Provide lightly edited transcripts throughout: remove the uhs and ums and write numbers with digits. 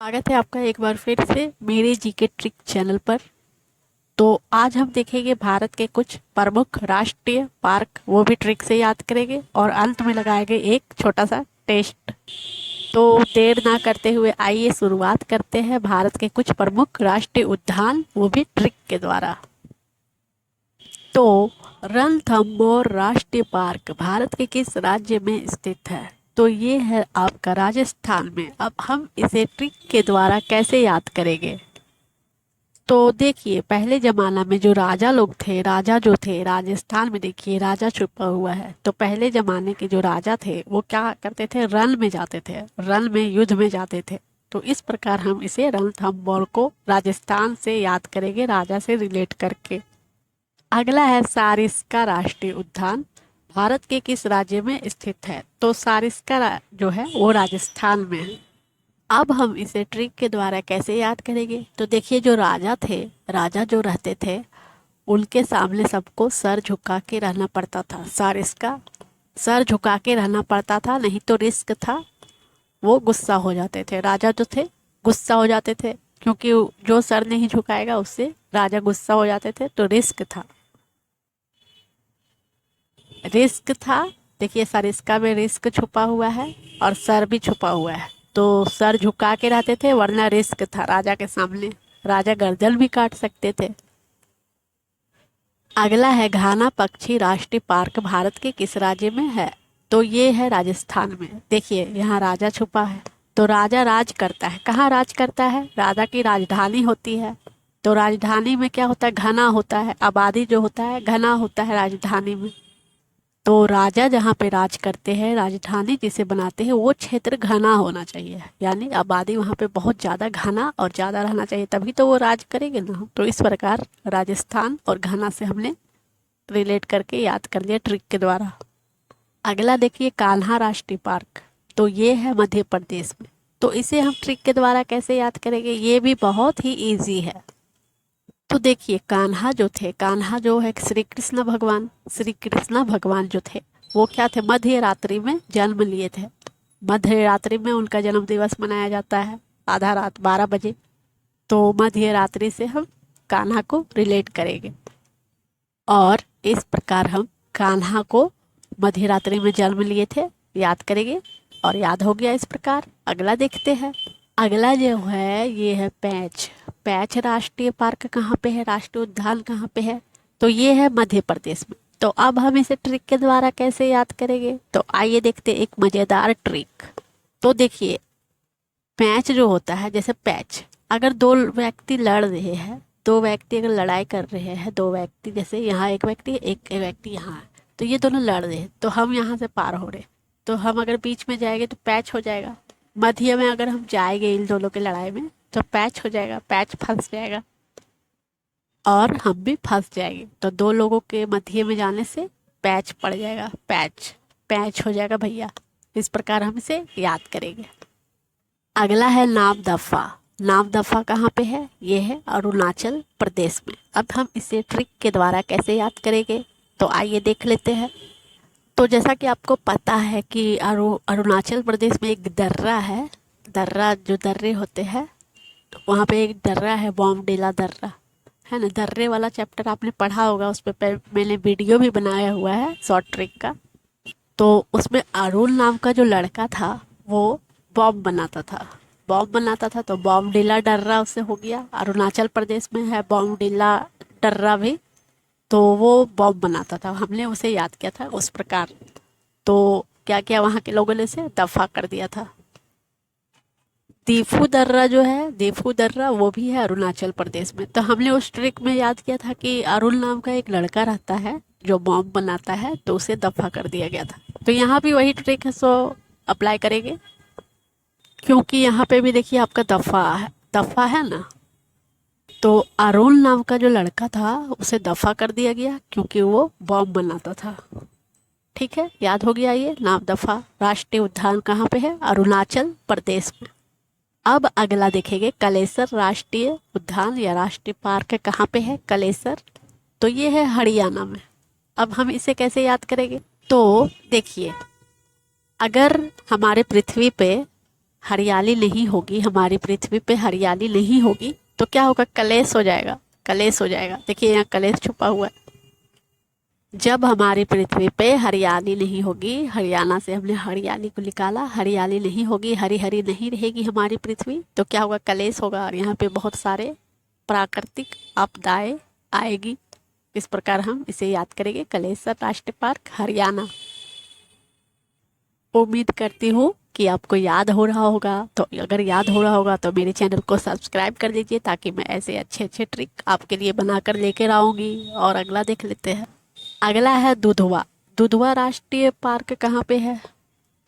स्वागत है आपका एक बार फिर से मेरे जीके ट्रिक चैनल पर। तो आज हम देखेंगे भारत के कुछ प्रमुख राष्ट्रीय पार्क, वो भी ट्रिक से याद करेंगे और अंत में लगाएंगे एक छोटा सा टेस्ट। तो देर ना करते हुए आइए शुरुआत करते हैं भारत के कुछ प्रमुख राष्ट्रीय उद्यान, वो भी ट्रिक के द्वारा। तो रणथंभौर राष्ट्रीय पार्क भारत के किस राज्य में स्थित है? तो ये है आपका राजस्थान में। अब हम इसे ट्रिक के द्वारा कैसे याद करेंगे? तो देखिए, पहले जमाना में जो राजा लोग थे, राजा जो थे राजस्थान में, देखिए राजा छुपा हुआ है। तो पहले जमाने के जो राजा थे वो क्या करते थे, रण में जाते थे, रण में युद्ध में जाते थे। तो इस प्रकार हम इसे रणथंभौर को राजस्थान से याद करेंगे, राजा से रिलेट करके। अगला है सारिस्का राष्ट्रीय उद्यान भारत के किस राज्य में स्थित है? तो सारिस्का जो है वो राजस्थान में है। अब हम इसे ट्रिक के द्वारा कैसे याद करेंगे? तो देखिए, जो राजा थे, राजा जो रहते थे, उनके सामने सबको सर झुका के रहना पड़ता था। सारिस्का सर झुका के रहना पड़ता था, नहीं तो रिस्क था, वो गुस्सा हो जाते थे। राजा जो थे गुस्सा हो जाते थे, क्योंकि जो सर नहीं झुकाएगा उससे राजा गुस्सा हो जाते थे। तो रिस्क था, रिस्क था। देखिए, सरिस्का में रिस्क छुपा हुआ है और सर भी छुपा हुआ है। तो सर झुका के रहते थे, वरना रिस्क था राजा के सामने, राजा गर्दन भी काट सकते थे। अगला है घाना पक्षी राष्ट्रीय पार्क भारत के किस राज्य में है? तो ये है राजस्थान में। देखिए, यहाँ राजा छुपा है। तो राजा राज करता है, कहाँ राज करता है? राजा की राजधानी होती है। तो राजधानी में क्या होता है, घना होता है, आबादी जो होता है घना होता है राजधानी में। तो राजा जहाँ पे राज करते हैं, राजधानी जिसे बनाते हैं, वो क्षेत्र घना होना चाहिए, यानी आबादी वहाँ पे बहुत ज़्यादा घना और ज़्यादा रहना चाहिए, तभी तो वो राज करेंगे ना। तो इस प्रकार राजस्थान और घना से हमने रिलेट करके याद कर लिया ट्रिक के द्वारा। अगला देखिए, कान्हा राष्ट्रीय पार्क। तो ये है मध्य प्रदेश में। तो इसे हम ट्रिक के द्वारा कैसे याद करेंगे? ये भी बहुत ही ईजी है। तो देखिए, कान्हा जो थे, कान्हा जो है श्री कृष्ण भगवान, श्री कृष्ण भगवान जो थे वो क्या थे, मध्य रात्रि में जन्म लिए थे। मध्य रात्रि में उनका जन्म दिवस मनाया जाता है, आधा रात 12 बजे। तो मध्य रात्रि से हम कान्हा को रिलेट करेंगे और इस प्रकार हम कान्हा को मध्य रात्रि में जन्म लिए थे याद करेंगे, और याद हो गया इस प्रकार। अगला देखते हैं। अगला जो है ये है पैंच। पैंच राष्ट्रीय पार्क कहाँ पे है, राष्ट्रीय उद्यान कहाँ पे है? तो ये है मध्य प्रदेश में। तो अब हम इसे ट्रिक के द्वारा कैसे याद करेंगे? तो आइए देखते हैं एक मजेदार ट्रिक। तो देखिए, पैंच जो होता है, जैसे पैच, अगर दो व्यक्ति लड़ रहे हैं, दो व्यक्ति अगर लड़ाई कर रहे हैं, दो व्यक्ति, जैसे यहाँ एक व्यक्ति एक व्यक्ति यहाँ है, तो ये दोनों लड़ रहे हैं, तो हम यहाँ से पार हो रहे हैं। तो हम अगर बीच में जाएंगे तो पैच हो जाएगा। मध्य में अगर हम जाएंगे इन दोनों की लड़ाई में तो पैच हो जाएगा, पैच फंस जाएगा और हम भी फंस जाएंगे। तो दो लोगों के मध्य में जाने से पैच पड़ जाएगा, पैच पैच हो जाएगा भैया। इस प्रकार हम इसे याद करेंगे। अगला है नामदफा। नामदफा कहाँ पे है? ये है अरुणाचल प्रदेश में। अब हम इसे ट्रिक के द्वारा कैसे याद करेंगे? तो आइए देख लेते हैं। तो जैसा कि आपको पता है कि अरुणाचल प्रदेश में एक दर्रा है, दर्रा जो दर्रे होते हैं, तो वहाँ पे एक दर्रा है, बॉमडिला दर्रा है ना। दर्रे वाला चैप्टर आपने पढ़ा होगा, उस पर मैंने वीडियो भी बनाया हुआ है शॉर्ट ट्रिक का। तो उसमें अरुण नाम का जो लड़का था वो बॉम्ब बनाता था, बॉम्ब बनाता था। तो बॉमडिला डर्रा उससे हो गया, अरुणाचल प्रदेश में है बॉमडिला डर्रा भी। तो वो बॉम्ब बनाता था, हमने उसे याद किया था उस प्रकार। तो क्या किया, वहाँ के लोगों ने उसे दफा कर दिया था। दीफू दर्रा जो है, दीफू दर्रा वो भी है अरुणाचल प्रदेश में। तो हमने उस ट्रिक में याद किया था कि अरुण नाम का एक लड़का रहता है जो बॉम्ब बनाता है, तो उसे दफा कर दिया गया था। तो यहाँ भी वही ट्रिक है, सो अप्लाई करेंगे, क्योंकि यहाँ पे भी देखिए आपका दफा है, दफा है ना। तो अरुण नाम का जो लड़का था उसे दफा कर दिया गया क्योंकि वो बॉम्ब बनाता था। ठीक है, याद हो गया ये नाम दफा। राष्ट्रीय उद्यान कहाँ पे है? अरुणाचल प्रदेश में। अब अगला देखेंगे, कलेसर राष्ट्रीय उद्यान या राष्ट्रीय पार्क कहाँ पे है? कलेसर, तो ये है हरियाणा में। अब हम इसे कैसे याद करेंगे? तो देखिए, अगर हमारे पृथ्वी पे हरियाली नहीं होगी, हमारी पृथ्वी पे हरियाली नहीं होगी, तो क्या होगा, कलेश हो जाएगा, कलेश हो जाएगा। देखिए यहाँ कलेश छुपा हुआ है। जब हमारी पृथ्वी पे हरियाली नहीं होगी, हरियाणा से हमने हरियाली को निकाला, हरियाली नहीं होगी, हरी हरी नहीं रहेगी हमारी पृथ्वी, तो क्या होगा, कलेश होगा और यहाँ पे बहुत सारे प्राकृतिक आपदाएं आएगी। इस प्रकार हम इसे याद करेंगे, कलेसर राष्ट्रीय पार्क हरियाणा। उम्मीद करती हूँ कि आपको याद हो रहा होगा। तो अगर याद हो रहा होगा तो मेरे चैनल को सब्सक्राइब कर दीजिए, ताकि मैं ऐसे अच्छे अच्छे ट्रिक आपके लिए बनाकर लेकर आऊँगी। और अगला देख लेते हैं। अगला है दुधवा। दुधवा राष्ट्रीय पार्क कहाँ पे है?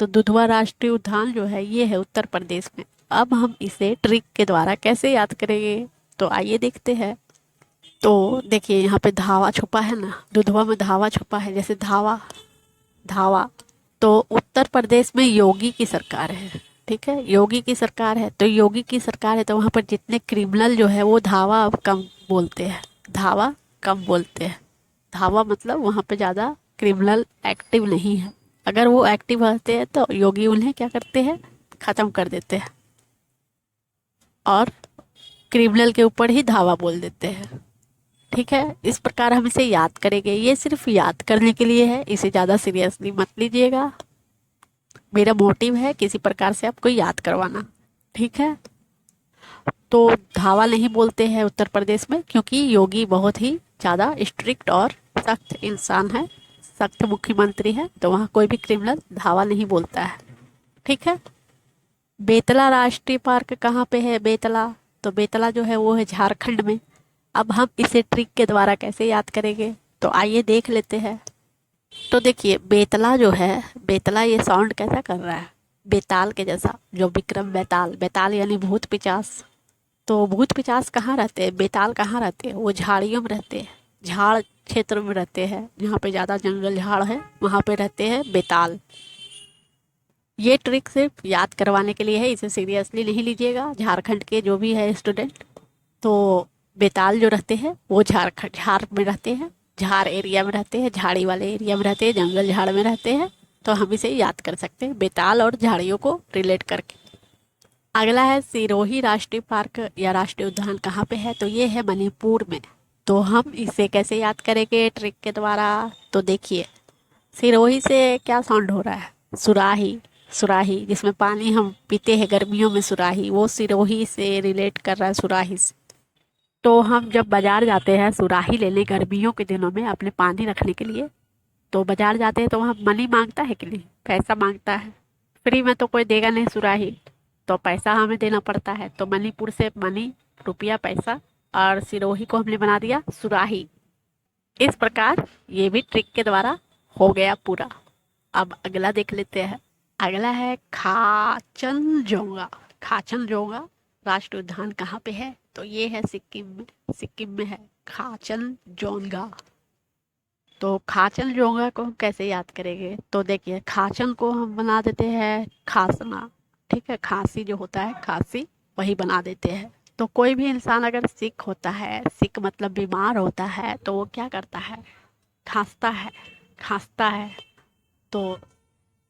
तो दुधवा राष्ट्रीय उद्यान जो है ये है उत्तर प्रदेश में। अब हम इसे ट्रिक के द्वारा कैसे याद करेंगे, तो आइए देखते हैं। तो देखिए यहाँ पे धावा छुपा है ना, दुधवा में धावा छुपा है, जैसे धावा, धावा। तो उत्तर प्रदेश में योगी की सरकार है, ठीक है, योगी की सरकार है। तो योगी की सरकार है तो वहाँ पर जितने क्रिमिनल जो है वो धावा अब कम बोलते हैं, धावा कम बोलते हैं। धावा मतलब वहाँ पे ज़्यादा क्रिमिनल एक्टिव नहीं है। अगर वो एक्टिव रहते हैं तो योगी उन्हें क्या करते हैं, ख़त्म कर देते हैं और क्रिमिनल के ऊपर ही धावा बोल देते हैं। ठीक है, इस प्रकार हम इसे याद करेंगे। ये सिर्फ याद करने के लिए है, इसे ज़्यादा सीरियसली मत लीजिएगा। मेरा मोटिव है किसी प्रकार से आपको याद करवाना, ठीक है। तो धावा नहीं बोलते हैं उत्तर प्रदेश में, क्योंकि योगी बहुत ही ज़्यादा स्ट्रिक्ट और सख्त इंसान है, सख्त मुख्यमंत्री है। तो वहाँ कोई भी क्रिमिनल धावा नहीं बोलता है, ठीक है। बेतला राष्ट्रीय पार्क कहाँ पे है? बेतला, तो बेतला जो है वो है झारखंड में। अब हम इसे ट्रिक के द्वारा कैसे याद करेंगे, तो आइए देख लेते हैं। तो देखिए बेतला जो है, बेतला ये साउंड कैसा कर रहा है, बेताल के जैसा, जो विक्रम बेताल, बेताल यानी भूत पिचास। तो भूत पिचास कहाँ रहते हैं, बेताल कहाँ रहते हैं? वो झाड़ियों में रहते हैं, झाड़ क्षेत्र में रहते हैं, जहाँ पे ज़्यादा जंगल झाड़ है वहाँ पे रहते हैं बेताल। ये ट्रिक सिर्फ याद करवाने के लिए है, इसे सीरियसली नहीं लीजिएगा। झारखंड के जो भी है स्टूडेंट, तो बेताल जो रहते हैं वो झारखंड, झार में रहते हैं, झार एरिया में रहते हैं, झाड़ी वाले एरिया में रहते हैं, जंगल झाड़ में रहते हैं। तो हम इसे याद कर सकते हैं बेताल और झाड़ियों को रिलेट करके। अगला है सिरोही राष्ट्रीय पार्क या राष्ट्रीय उद्यान कहाँ पे है? तो ये है मणिपुर में। तो हम इसे कैसे याद करेंगे ट्रिक के द्वारा? तो देखिए सिरोही से क्या साउंड हो रहा है, सुराही, सुराही जिसमें पानी हम पीते हैं गर्मियों में, सुराही, वो सिरोही से रिलेट कर रहा है, सुराही से। तो हम जब बाजार जाते हैं सुराही लेने गर्मियों के दिनों में अपने पानी रखने के लिए, तो बाजार जाते हैं तो वहाँ मनी मांगता है कि नहीं, पैसा मांगता है। फ्री में तो कोई देगा नहीं सुराही, तो पैसा हमें देना पड़ता है। तो मणिपुर से मनी, रुपया, पैसा, और सिरोही को हमने बना दिया सुराही। इस प्रकार ये भी ट्रिक के द्वारा हो गया पूरा। अब अगला देख लेते हैं। अगला है खाचनजोंगा। खाचनजोंगा राष्ट्रीय उद्यान कहाँ पे है? तो ये है सिक्किम में, सिक्किम में है खाचनजोंगा। तो खाचनजोंगा को हम कैसे याद करेंगे? तो देखिए खाचन को हम बना देते हैं खांसना, ठीक है, खांसी जो होता है, खांसी, वही बना देते हैं। तो कोई भी इंसान अगर सिक होता है, सिक मतलब बीमार होता है, तो वो क्या करता है, खांसता है, खांसता है। तो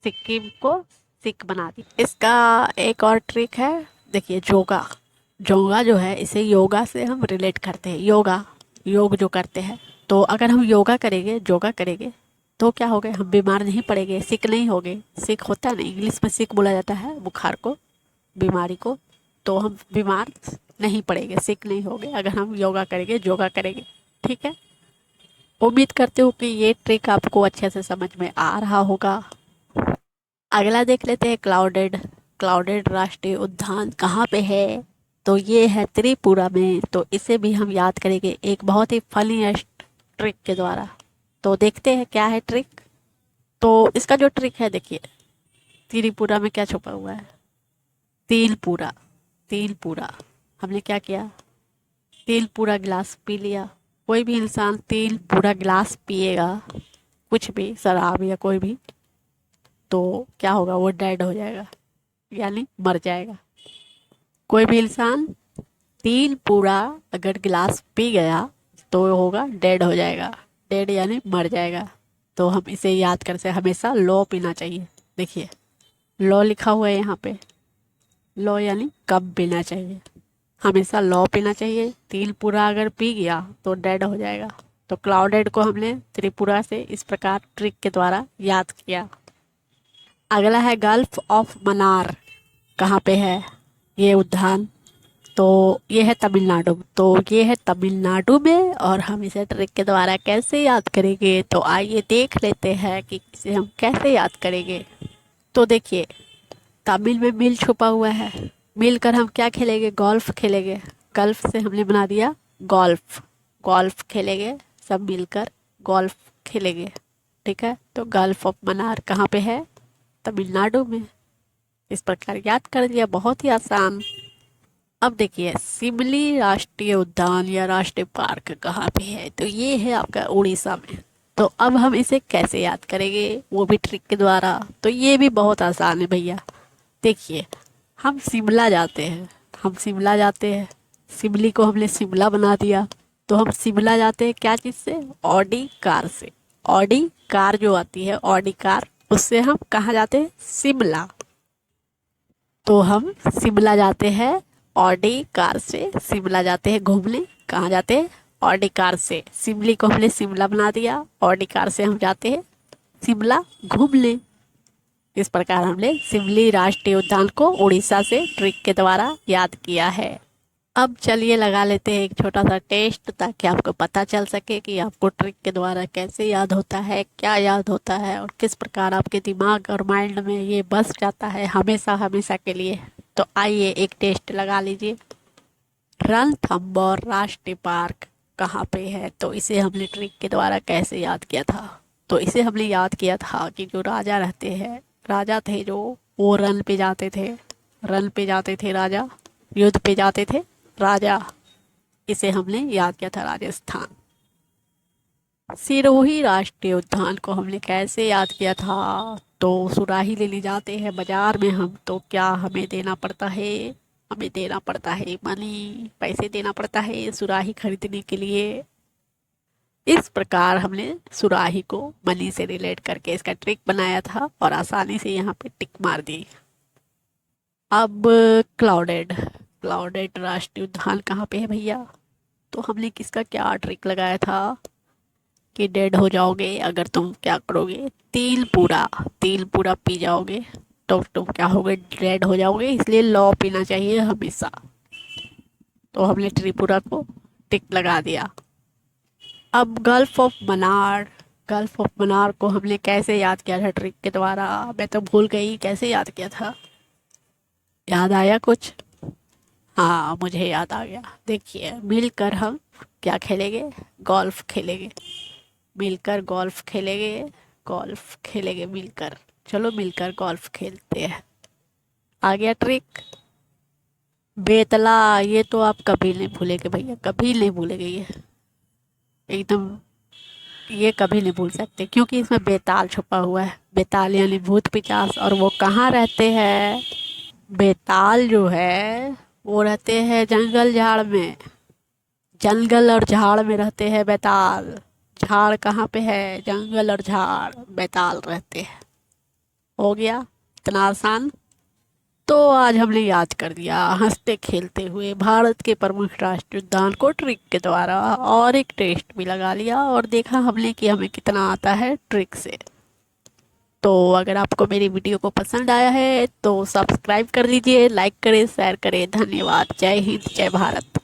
सिक्किम को सिक बना दी। इसका एक और ट्रिक है, देखिए जोगा। जोगा जो है इसे योगा से हम रिलेट करते हैं, योगा, योग जो करते हैं। तो अगर हम योगा करेंगे, योगा करेंगे, तो क्या हो गए, हम बीमार नहीं पड़ेंगे, सिक नहीं होंगे। सिक होता है ना, इंग्लिश में सिक बोला जाता है बुखार को, बीमारी को। तो हम बीमार नहीं पड़ेंगे, सिक नहीं होंगे अगर हम योगा करेंगे, योगा करेंगे, ठीक है। उम्मीद करते हो कि ये ट्रिक आपको अच्छे से समझ में आ रहा होगा। अगला देख लेते हैं क्लाउडेड। क्लाउडेड राष्ट्रीय उद्यान कहाँ पे है? तो ये है त्रिपुरा में। तो इसे भी हम याद करेंगे एक बहुत ही फनीएस्ट ट्रिक के द्वारा। तो देखते हैं क्या है ट्रिक। तो इसका जो ट्रिक है देखिए, त्रिपुरा में क्या छुपा हुआ है, तिलपुरा, तिलपुरा। हमने क्या किया, तिल पूरा गिलास पी लिया। कोई भी इंसान तिल पूरा गिलास पिएगा, कुछ भी, शराब या कोई भी, तो क्या होगा, वो डेड हो जाएगा, यानी मर जाएगा। कोई भी इंसान तिल पूरा अगर गिलास पी गया तो वो होगा, डेड हो जाएगा, डेड यानी मर जाएगा। तो हम इसे याद कर से हमेशा लो पीना चाहिए। देखिए लो लिखा हुआ है यहाँ पे, लो यानी कब पीना चाहिए, हमेशा लो पीना चाहिए। त्रिपुरा अगर पी गया तो डेड हो जाएगा। तो क्लाउडेड को हमने त्रिपुरा से इस प्रकार ट्रिक के द्वारा याद किया। अगला है गल्फ ऑफ मन्नार, कहाँ पे है ये उद्यान, तो ये है तमिलनाडु। तो ये है तमिलनाडु में, और हम इसे ट्रिक के द्वारा कैसे याद करेंगे, तो आइए देख लेते हैं कि इसे हम कैसे याद करेंगे। तो देखिए, तमिल में मिल छुपा हुआ है, मिलकर हम क्या खेलेंगे, गोल्फ खेलेंगे। गल्फ से हमने बना दिया गोल्फ, गोल्फ खेलेंगे सब मिलकर, गोल्फ खेलेंगे। ठीक है, तो गल्फ ऑफ मन्नार कहाँ पे है, तमिलनाडु में। इस प्रकार याद कर दिया, बहुत ही आसान। अब देखिए, सिमली राष्ट्रीय उद्यान या राष्ट्रीय पार्क कहाँ पे है, तो ये है आपका उड़ीसा में। तो अब हम इसे कैसे याद करेंगे, वो भी ट्रिक के द्वारा। तो ये भी बहुत आसान है भैया। देखिए, हम शिमला जाते हैं, हम शिमला जाते हैं, सिमली को हमने शिमला बना दिया। तो हम शिमला जाते हैं क्या चीज़ से, ऑडी कार से। ऑडी कार जो आती है, ऑडी कार, उससे हम कहाँ जाते हैं, शिमला। तो हम शिमला जाते हैं ऑडी कार से, शिमला जाते हैं घूमने, कहाँ जाते हैं, ऑडी कार से। सिमली को हमने शिमला बना दिया, ऑडी कार से हम जाते हैं शिमला घूमने। इस प्रकार हमने सिमली राष्ट्रीय उद्यान को उड़ीसा से ट्रिक के द्वारा याद किया है। अब चलिए लगा लेते हैं एक छोटा सा टेस्ट, ताकि आपको पता चल सके कि आपको ट्रिक के द्वारा कैसे याद होता है, क्या याद होता है, और किस प्रकार आपके दिमाग और माइंड में ये बस जाता है हमेशा हमेशा के लिए। तो आइए एक टेस्ट लगा लीजिए। रणथंबोर राष्ट्रीय पार्क कहाँ पे है, तो इसे हमने ट्रिक के द्वारा कैसे याद किया था। तो इसे हमने याद किया था कि जो राजा रहते हैं, राजा थे जो, वो रन पे जाते थे, रन पे जाते थे राजा, युद्ध पे जाते थे राजा। इसे हमने याद किया था राजस्थान। सिरोही राष्ट्रीय उद्यान को हमने कैसे याद किया था, तो सुराही लेने जाते हैं बाजार में हम, तो क्या हमें देना पड़ता है, हमें देना पड़ता है मनी, पैसे देना पड़ता है सुराही खरीदने के लिए। इस प्रकार हमने सुराही को मनी से रिलेट करके इसका ट्रिक बनाया था, और आसानी से यहाँ पे टिक मार दी। अब क्लाउडेड, क्लाउडेड राष्ट्रीय उद्यान कहाँ पे है भैया, तो हमने किसका क्या ट्रिक लगाया था कि डेड हो जाओगे अगर तुम क्या करोगे, तिल पूरा, तिल पूरा पी जाओगे तो तुम क्या होगे, डेड हो जाओगे, इसलिए लौ पीना चाहिए हमेशा। तो हमने त्रिपुरा को टिक लगा दिया। अब gulf of Mannar, gulf of Mannar को हमने कैसे याद किया था ट्रिक के द्वारा, मैं तो भूल गई कैसे याद किया था, याद आया कुछ, हाँ मुझे याद आ गया। देखिए, मिलकर हम क्या खेलेंगे, गोल्फ खेलेंगे, मिलकर गोल्फ खेलेंगे, गोल्फ खेलेंगे मिलकर, चलो मिलकर गोल्फ खेलते हैं। आ गया ट्रिक। बेतला, ये तो आप कभी नहीं भूलेंगे भैया, कभी नहीं भूलेंगे ये, एकदम ये कभी नहीं भूल सकते, क्योंकि इसमें बेताल छुपा हुआ है। बेताल यानी भूत पिचास, और वो कहाँ रहते हैं, बेताल जो है वो रहते हैं जंगल झाड़ में, जंगल और झाड़ में रहते हैं बेताल। झाड़ कहाँ पे है, जंगल और झाड़, बेताल रहते हैं। हो गया इतना आसान। तो आज हमने याद कर दिया हंसते खेलते हुए भारत के प्रमुख राष्ट्रीय उद्यान को ट्रिक के द्वारा, और एक टेस्ट भी लगा लिया, और देखा हमने कि हमें कितना आता है ट्रिक से। तो अगर आपको मेरी वीडियो को पसंद आया है तो सब्सक्राइब कर लीजिए, लाइक करें, शेयर करें। धन्यवाद। जय हिंद, जय भारत।